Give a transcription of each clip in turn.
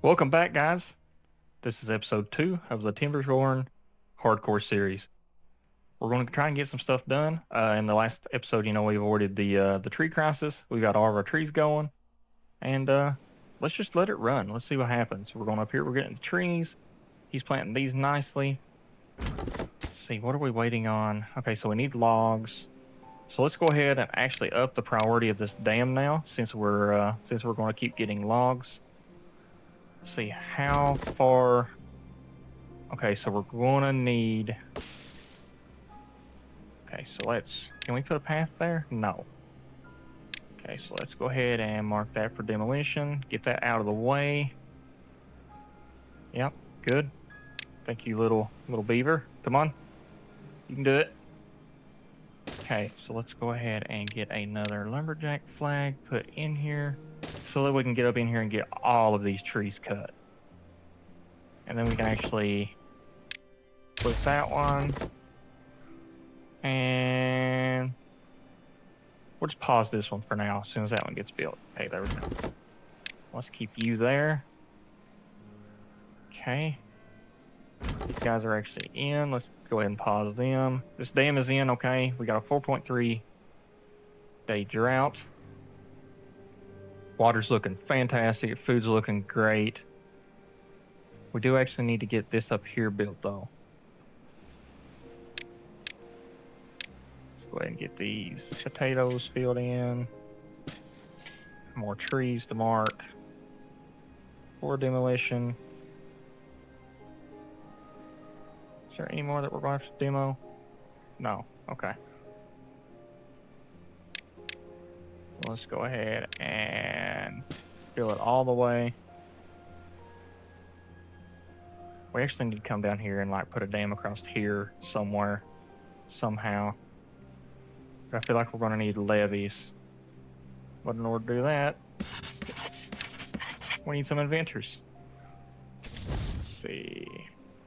Welcome back, guys. This is episode 2 of the Timbers Roaring Hardcore series. We're going to try and get some stuff done. In the last episode, we avoided the tree crisis. We got all of our trees going, and let's just let it run. Let's see what happens. We're going up here. We're getting the trees. He's planting these nicely. Let's see, what are we waiting on? Okay, so we need logs. So let's go ahead and actually up the priority of this dam now, since we're going to keep getting logs. Let's see how far. Okay, so we're gonna need. Okay, so can we put a path there? No. Okay, so let's go ahead and mark that for demolition. Get that out of the way. Yep, good. Thank you, little beaver. Come on, you can do it. Okay, so let's go ahead and get another lumberjack flag put in here so that we can get up in here and get all of these trees cut. And then we can actually put that one. And we'll just pause this one for now as soon as that one gets built. Okay, there we go. Let's keep you there. Okay. These guys are actually in. Let's go ahead and pause them. This dam is in, okay. We got a 4.3 day drought. Water's looking fantastic. Food's looking great. We do actually need to get this up here built, though. Let's go ahead and get these potatoes filled in. More trees to mark for demolition. Is there any more that we're going to have to demo? No. Okay. Let's go ahead and fill it all the way. We actually need to come down here and put a dam across here somewhere, somehow. But I feel like we're going to need levees. But in order to do that, we need some inventors. Let's see.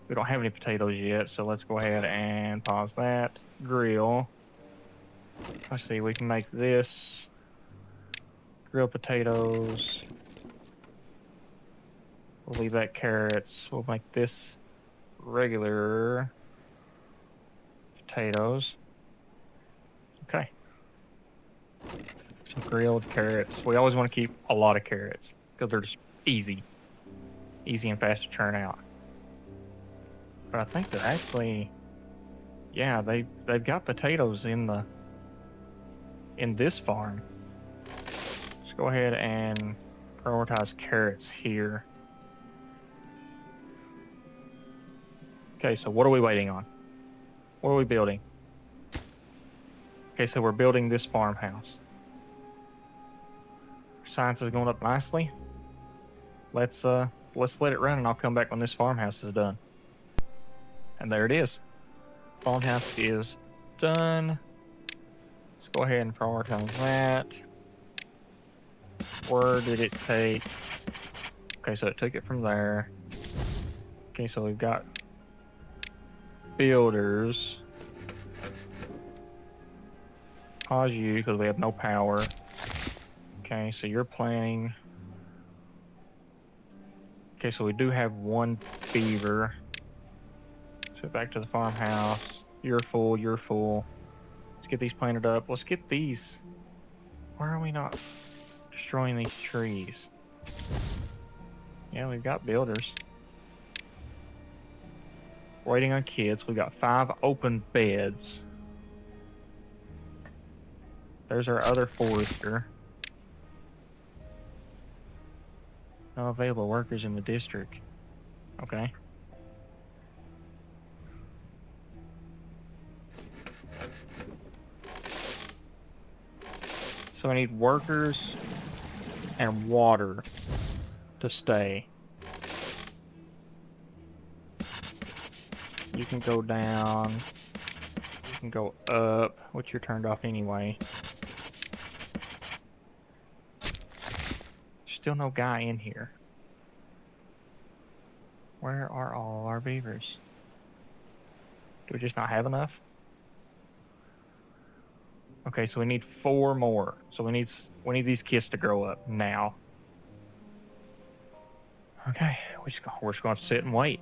We don't have any potatoes yet, so let's go ahead and pause that. Grill. Let's see, we can make this. Grilled potatoes. We'll leave that carrots. We'll make this regular potatoes. Okay. Some grilled carrots. We always want to keep a lot of carrots because they're just easy and fast to churn out. But I think they're actually, yeah, they've got potatoes in this farm. Let's go ahead and prioritize carrots here. Okay, so what are we waiting on? What are we building? Okay, so we're building this farmhouse. Science is going up nicely. Let's let it run, and I'll come back when this farmhouse is done. And there it is. Farmhouse is done. Let's go ahead and prioritize that. Where did it take? Okay, so it took it from there. Okay, so we've got builders. Pause you because we have no power. Okay, so you're planning. Okay, so we do have one beaver. So back to the farmhouse. You're full, you're full. Let's get these planted up. Let's get these. Why are we not destroying these trees? Yeah, we've got builders. Waiting on kids. We've got 5 open beds. There's our other forester. No available workers in the district. Okay. So I need workers and water to stay. You can go down. You can go up, which you're turned off anyway. Still no guy in here. Where are all our beavers? Do we just not have enough? Okay, so we need 4 more. So we need these kids to grow up now. Okay, we're just going to sit and wait.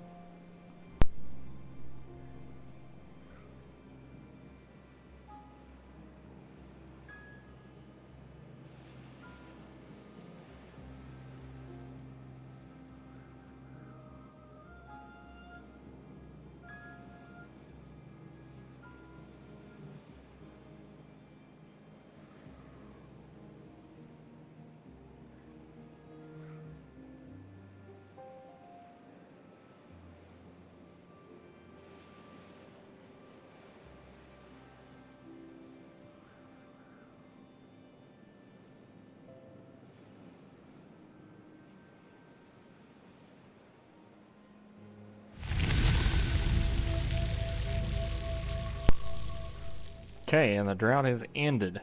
Okay, and the drought has ended.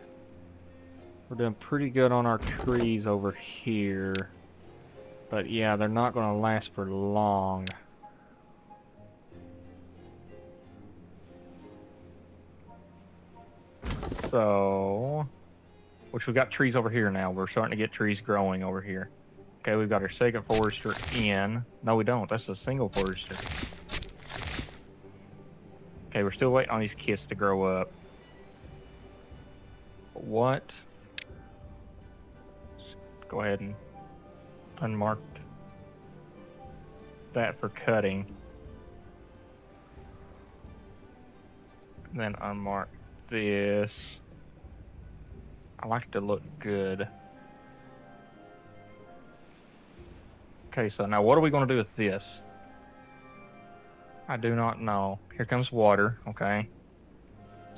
We're doing pretty good on our trees over here. But yeah, they're not going to last for long. So, which we've got trees over here now. We're starting to get trees growing over here. Okay, we've got our second forester in. No, we don't. That's a single forester. Okay, we're still waiting on these kits to grow up. What? Let's go ahead and unmark that for cutting. And then unmark this. I like it to look good. Okay, so now what are we going to do with this? I do not know. Here comes water, okay?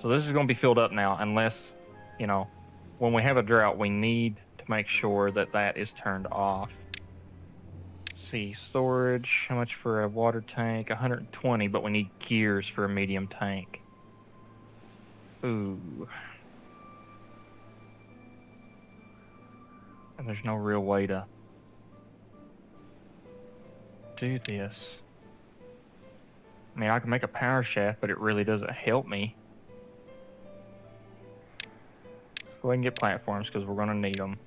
So this is going to be filled up now unless, you know, when we have a drought, we need to make sure that that is turned off. Let's see, storage, how much for a water tank? 120, but we need gears for a medium tank. Ooh. And there's no real way to do this. I mean, I can make a power shaft, but it really doesn't help me. Go ahead and get platforms because we're going to need them.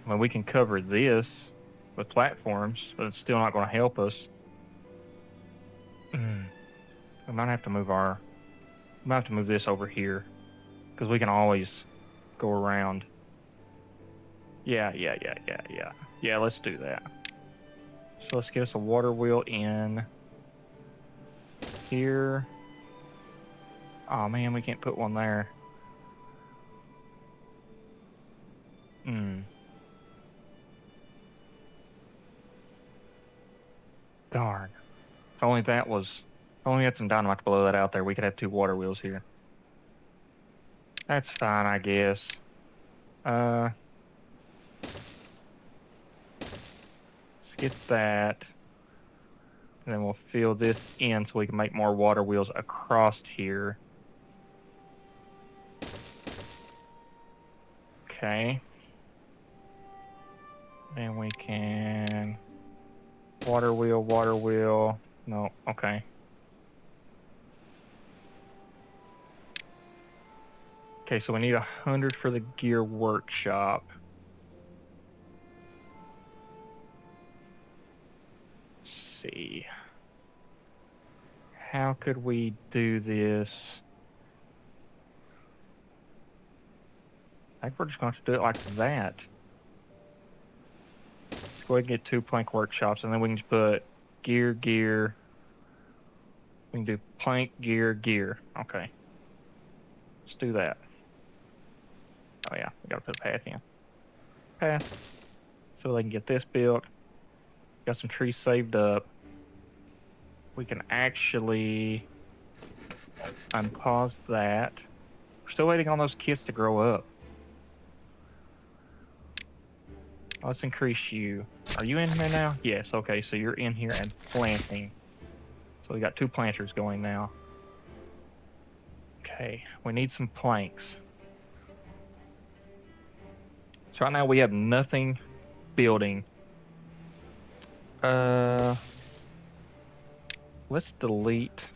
I mean, we can cover this with platforms, but it's still not going to help us. We might have to move this over here because we can always go around. Yeah, let's do that. So let's get us a water wheel in here. Oh man, we can't put one there. Darn. If only we had some dynamite to blow that out there, we could have 2 water wheels here. That's fine, I guess. Let's get that. And then we'll fill this in so we can make more water wheels across here. Okay. Then we can water wheel. No, okay. Okay, so we need 100 for the gear workshop. Let's see. How could we do this? I think we're just going to do it like that. Let's go ahead and get 2 plank workshops, and then we can just put gear. We can do plank, gear. Okay. Let's do that. Oh yeah, we gotta put a path in. Path. So they can get this built. Got some trees saved up. We can actually unpause that. We're still waiting on those kits to grow up. Let's increase you. Are you in here now? Yes, okay, so you're in here and planting. So we got 2 planters going now. Okay, we need some planks. So right now we have nothing building. Let's delete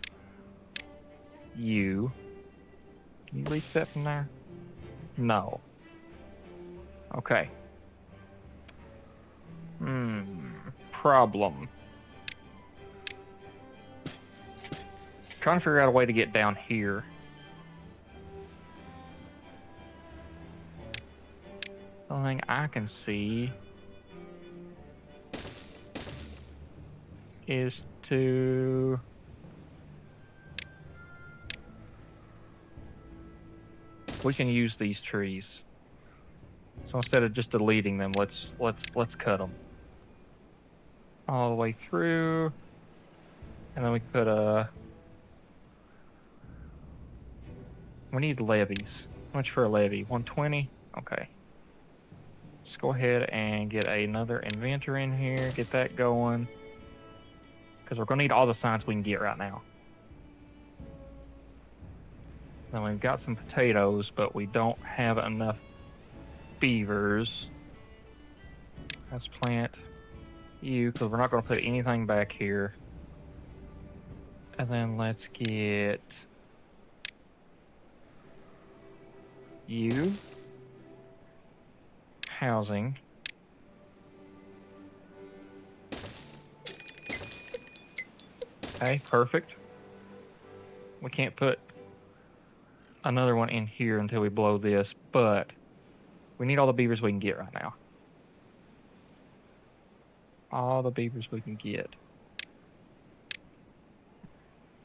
you. Can you reach that from there? No. Okay. Problem. Trying to figure out a way to get down here. The only thing I can see is to... We can use these trees. So instead of just deleting them, let's cut them all the way through, and then we can put a... We need levees. How much for a levee? 120? Okay. Let's go ahead and get another inventor in here, get that going. Because we're going to need all the signs we can get right now. Then we've got some potatoes, but we don't have enough beavers. Let's plant you, because we're not going to put anything back here. And then let's get you. Housing. Okay, perfect. We can't put another one in here until we blow this, but we need all the beavers we can get right now. All the beavers we can get.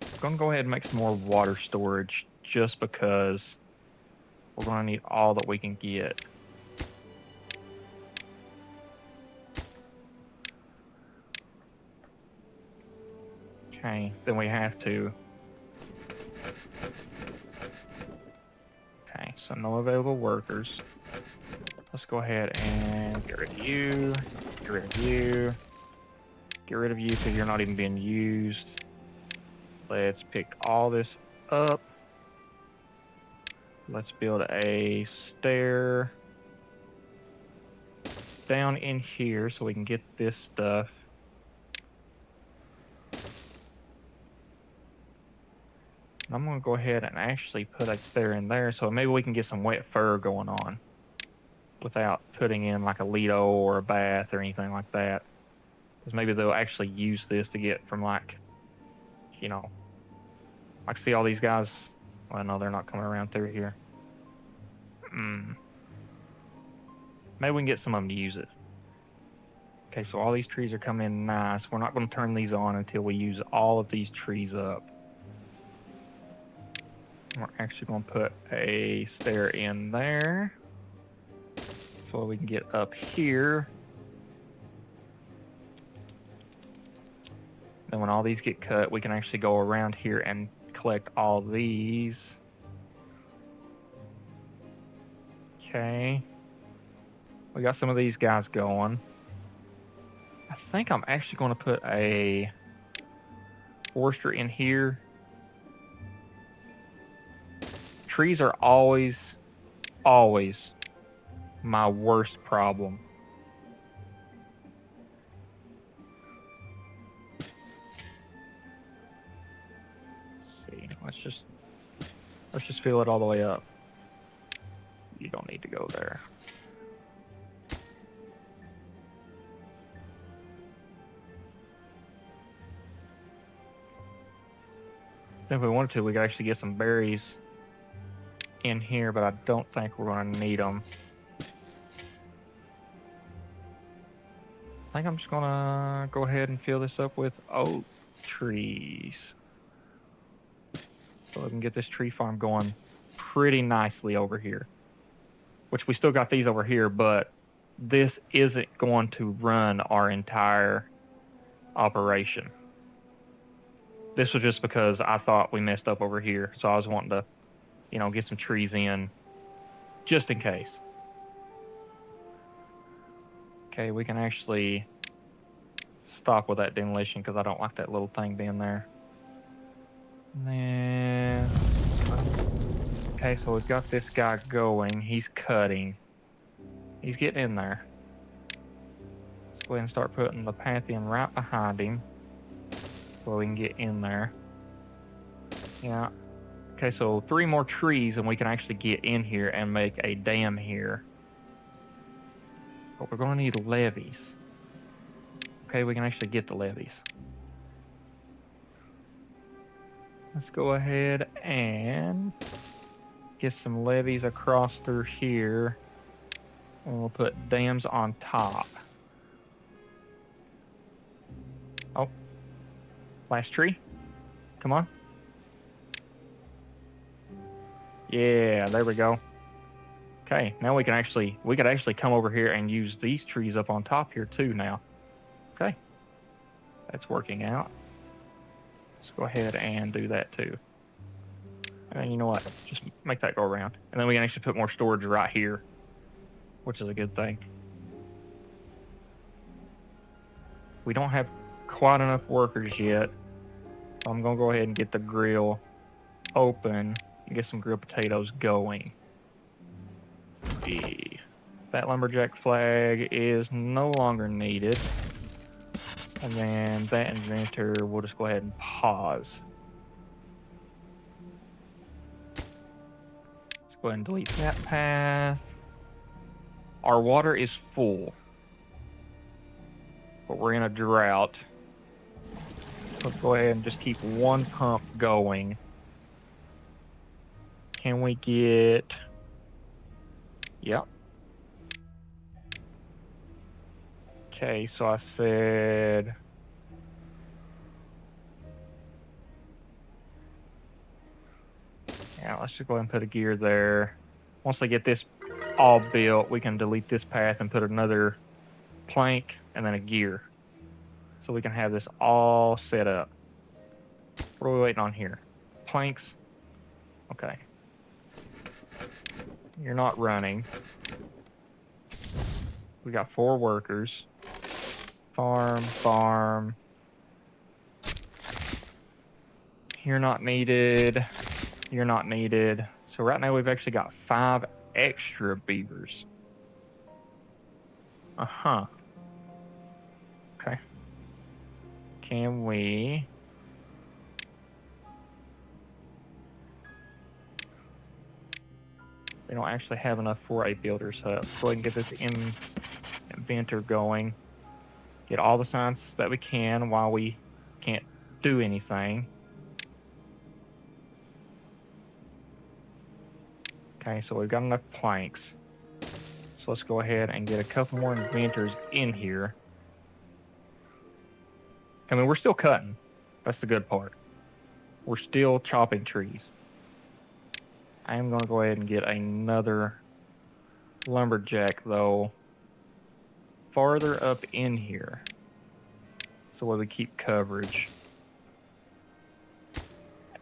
I'm going to go ahead and make some more water storage just because we're going to need all that we can get. Okay, then we have to. Okay, so no available workers. Let's go ahead and get rid of you. Get rid of you. Get rid of you because you're not even being used. Let's pick all this up. Let's build a stair down in here so we can get this stuff. I'm going to go ahead and actually put a stair in there so maybe we can get some wet fur going on without putting in like a Lido or a bath or anything like that. Because maybe they'll actually use this to get from like, you know, like see all these guys. Well, no, they're not coming around through here. Maybe we can get some of them to use it. Okay, so all these trees are coming in nice. We're not going to turn these on until we use all of these trees up. We're actually going to put a stair in there so we can get up here. Then when all these get cut, we can actually go around here and collect all these. Okay. We got some of these guys going. I think I'm actually going to put a forester in here. Trees are always my worst problem. Let's see. Let's just fill it all the way up. You don't need to go there. If we wanted to, we could actually get some berries in here, but I don't think we're going to need them. I think I'm just going to go ahead and fill this up with oak trees. So we can get this tree farm going pretty nicely over here. Which we still got these over here, but this isn't going to run our entire operation. This was just because I thought we messed up over here. So I was wanting to, you know, get some trees in just in case. Okay, we can actually stop with that demolition because I don't like that little thing being there. And then, okay, so we've got this guy going. He's cutting. He's getting in there. Let's go ahead and start putting the path in right behind him so we can get in there. Yeah. Okay, so 3 more trees and we can actually get in here and make a dam here. But we're going to need levees. Okay, we can actually get the levees. Let's go ahead and get some levees across through here. And we'll put dams on top. Oh. Last tree. Come on. Yeah, there we go. Okay, now we could actually come over here and use these trees up on top here too now. Okay. That's working out. Let's go ahead and do that too. And you know what? Just make that go around. And then we can actually put more storage right here, which is a good thing. We don't have quite enough workers yet. I'm going to go ahead and get the grill open and get some grilled potatoes going. That lumberjack flag is no longer needed. And then that inventor, we'll just go ahead and pause. Let's go ahead and delete that path. Our water is full, but we're in a drought. Let's go ahead and just keep one pump going. Can we get... Yep. Okay, so I said... Yeah, let's just go ahead and put a gear there. Once they get this all built, we can delete this path and put another plank and then a gear. So we can have this all set up. What are we waiting on here? Planks? Okay. You're not running. We got 4 workers. Farm, farm. You're not needed. You're not needed. So right now we've actually got 5 extra beavers. Uh-huh. Okay. Can we... We don't actually have enough for a builder's hut. So we can get this inventor going. Get all the science that we can while we can't do anything. Okay, so we've got enough planks. So let's go ahead and get a couple more inventors in here. I mean, we're still cutting. That's the good part. We're still chopping trees. I am going to go ahead and get another lumberjack, though, farther up in here. So that we keep coverage.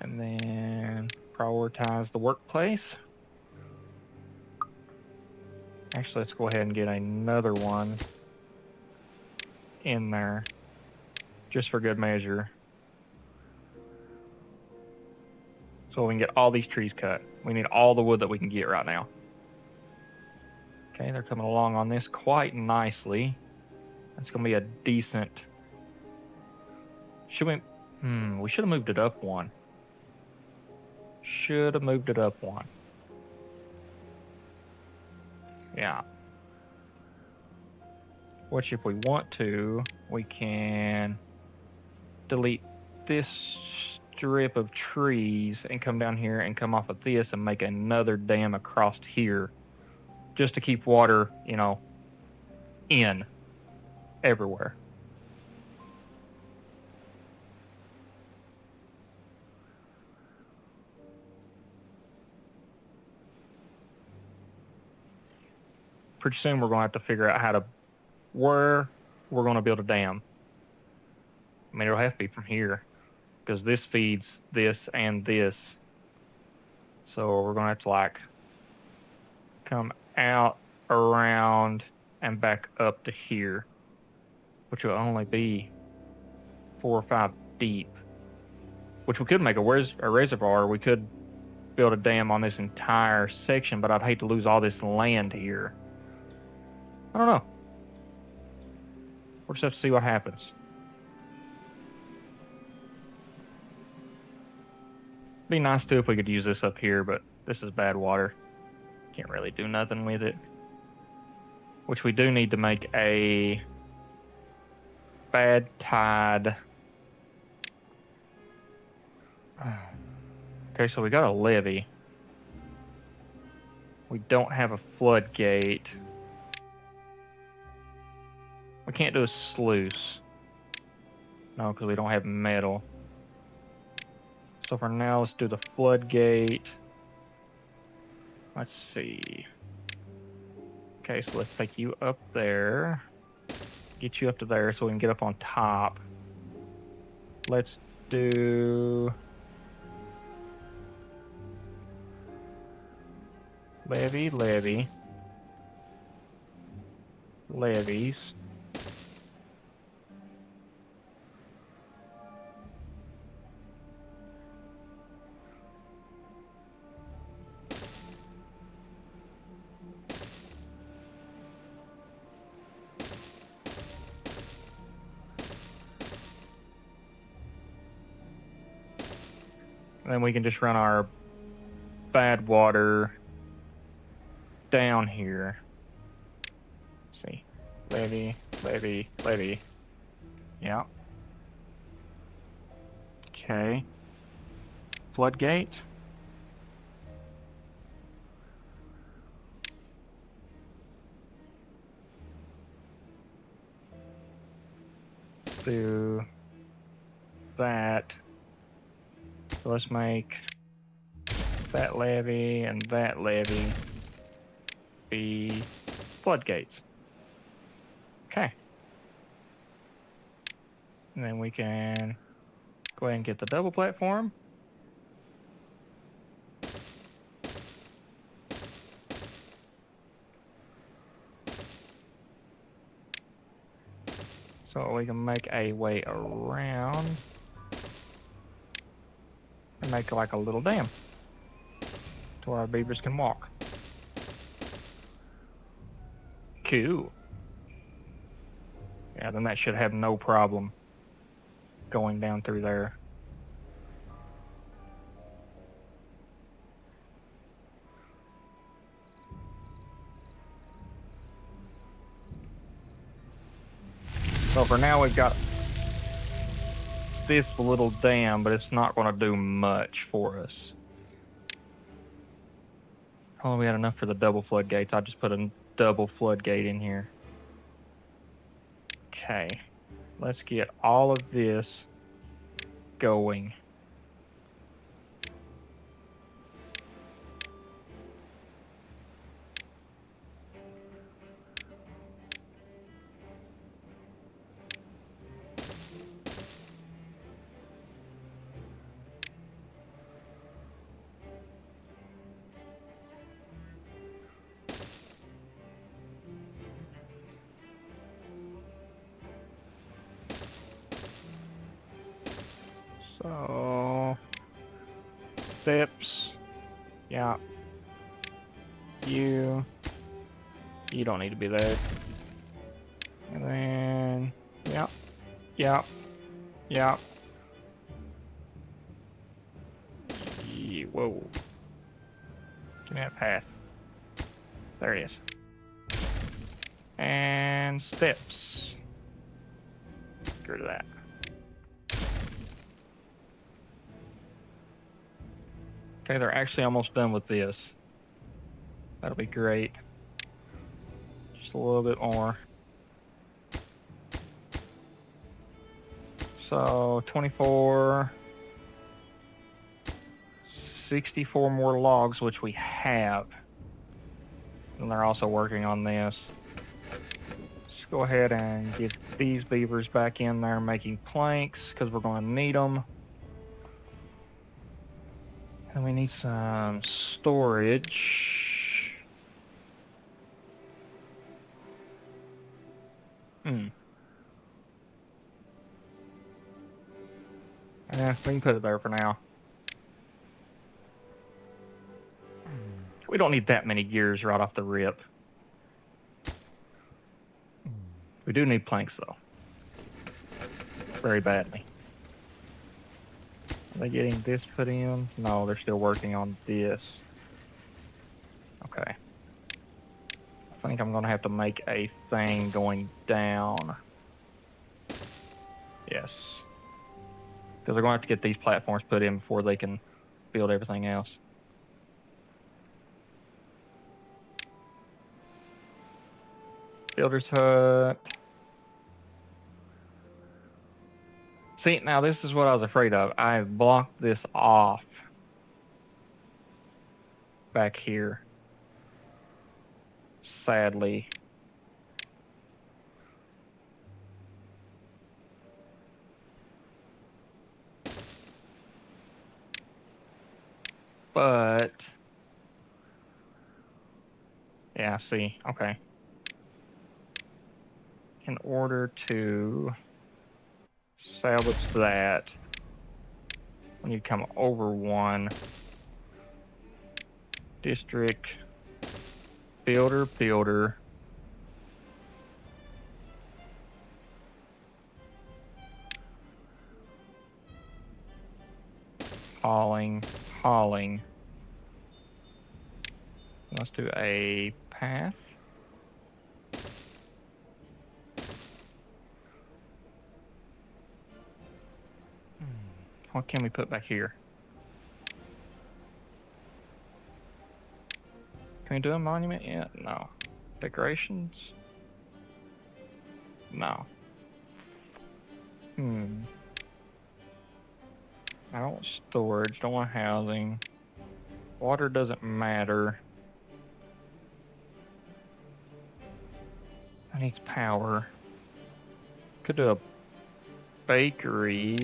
And then prioritize the workplace. Actually, let's go ahead and get another one in there, just for good measure. So we can get all these trees cut. We need all the wood that we can get right now. Okay, they're coming along on this quite nicely. That's going to be a decent... Should we... we should have moved it up one. Should have moved it up one. Yeah. Which, if we want to, we can delete this strip of trees and come down here and come off of this and make another dam across here, just to keep water, you know, in everywhere. Pretty soon we're going to have to figure out where we're going to build a dam. I mean, it'll have to be from here, because this feeds this and this. So we're going to have to, like, come out, around, and back up to here, which will only be 4 or 5 deep. Which we could make a reservoir. We could build a dam on this entire section, but I'd hate to lose all this land here. I don't know. We'll just have to see what happens. Be nice too if we could use this up here, but this is bad water. Can't really do nothing with it. which we do need to make a bad tide. Okay, so we got a levee. We don't have a floodgate. We can't do a sluice. No, because we don't have metal. So for now, let's do the floodgate. Let's see. Okay, so let's take you up there. Get you up to there so we can get up on top. Let's do... levee, levee. Levees. And then we can just run our bad water down here. Let's see. Levee, levee, levee. Yeah. Okay. Floodgate. Do that. So let's make that levee and that levee be floodgates. Okay. And then we can go ahead and get the double platform. So we can make a way around and make like a little dam to where our beavers can walk. Cool. Yeah, then that should have no problem going down through there. So for now we've got this little dam, but it's not going to do much for us. Oh, we had enough for the double floodgates. I just put a double floodgate in here. Okay, let's get all of this going. So, steps, yeah, you don't need to be there. And then, yeah, yeah, yeah. Whoa. Give me that path. There he is. And steps. Get rid of that. Okay, they're actually almost done with this. That'll be great. Just a little bit more. So 24, 64 more logs, which we have. And they're also working on this. Let's go ahead and get these beavers back in there making planks because we're going to need them. And we need some storage. Yeah, we can put it there for now. We don't need that many gears right off the rip. We do need planks, though. Very badly. Are they getting this put in? No, they're still working on this. Okay. I think I'm going to have to make a thing going down. Yes. Because they're going to have to get these platforms put in before they can build everything else. Builder's hut. See, now this is what I was afraid of. I blocked this off back here. Sadly. But yeah, see, okay. In order to salvage that, when you come over one, district, builder, hauling. Let's do a path. What can we put back here? Can we do a monument yet? No. Decorations? No. I don't want storage, don't want housing. Water doesn't matter. I need power. Could do a bakery.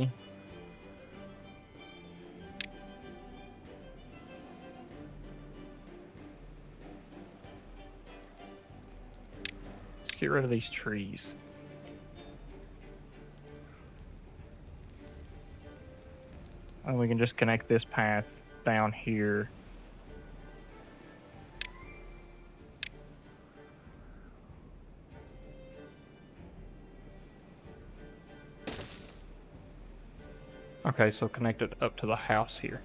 Let's get rid of these trees. And we can just connect this path down here. Okay, so connect it up to the house here.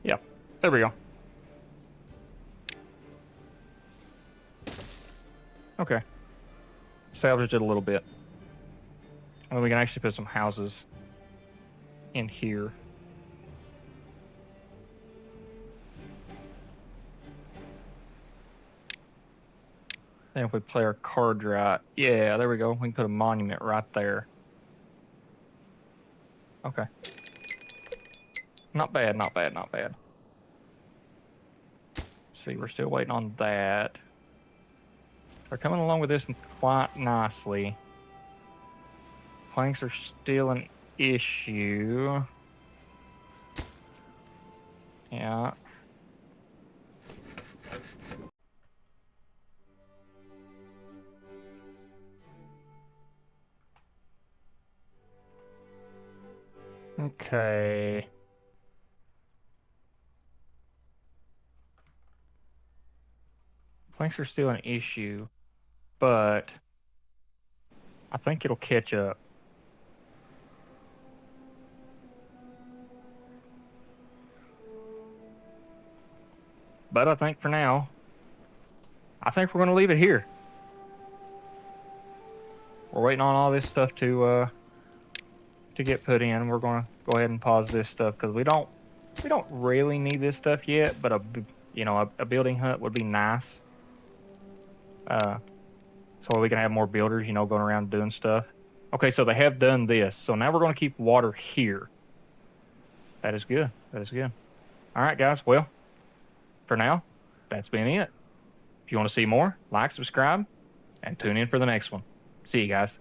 Yep, there we go. Okay. Salvaged it a little bit. And we can actually put some houses in here. And if we play our card right, yeah, there we go. We can put a monument right there. Okay. Not bad. See, we're still waiting on that. They're coming along with this quite nicely. Planks are still an issue. Yeah. Okay. Planks are still an issue, but I think it'll catch up. But I think for now, I think we're going to leave it here. We're waiting on all this stuff to get put in. We're going to go ahead and pause this stuff because we don't really need this stuff yet. But a building hut would be nice. So we can have more builders, going around doing stuff. Okay, so they have done this. So now we're going to keep water here. That is good. All right, guys. Well, for now, that's been it. If you want to see more, like, subscribe, and tune in for the next one. See you guys.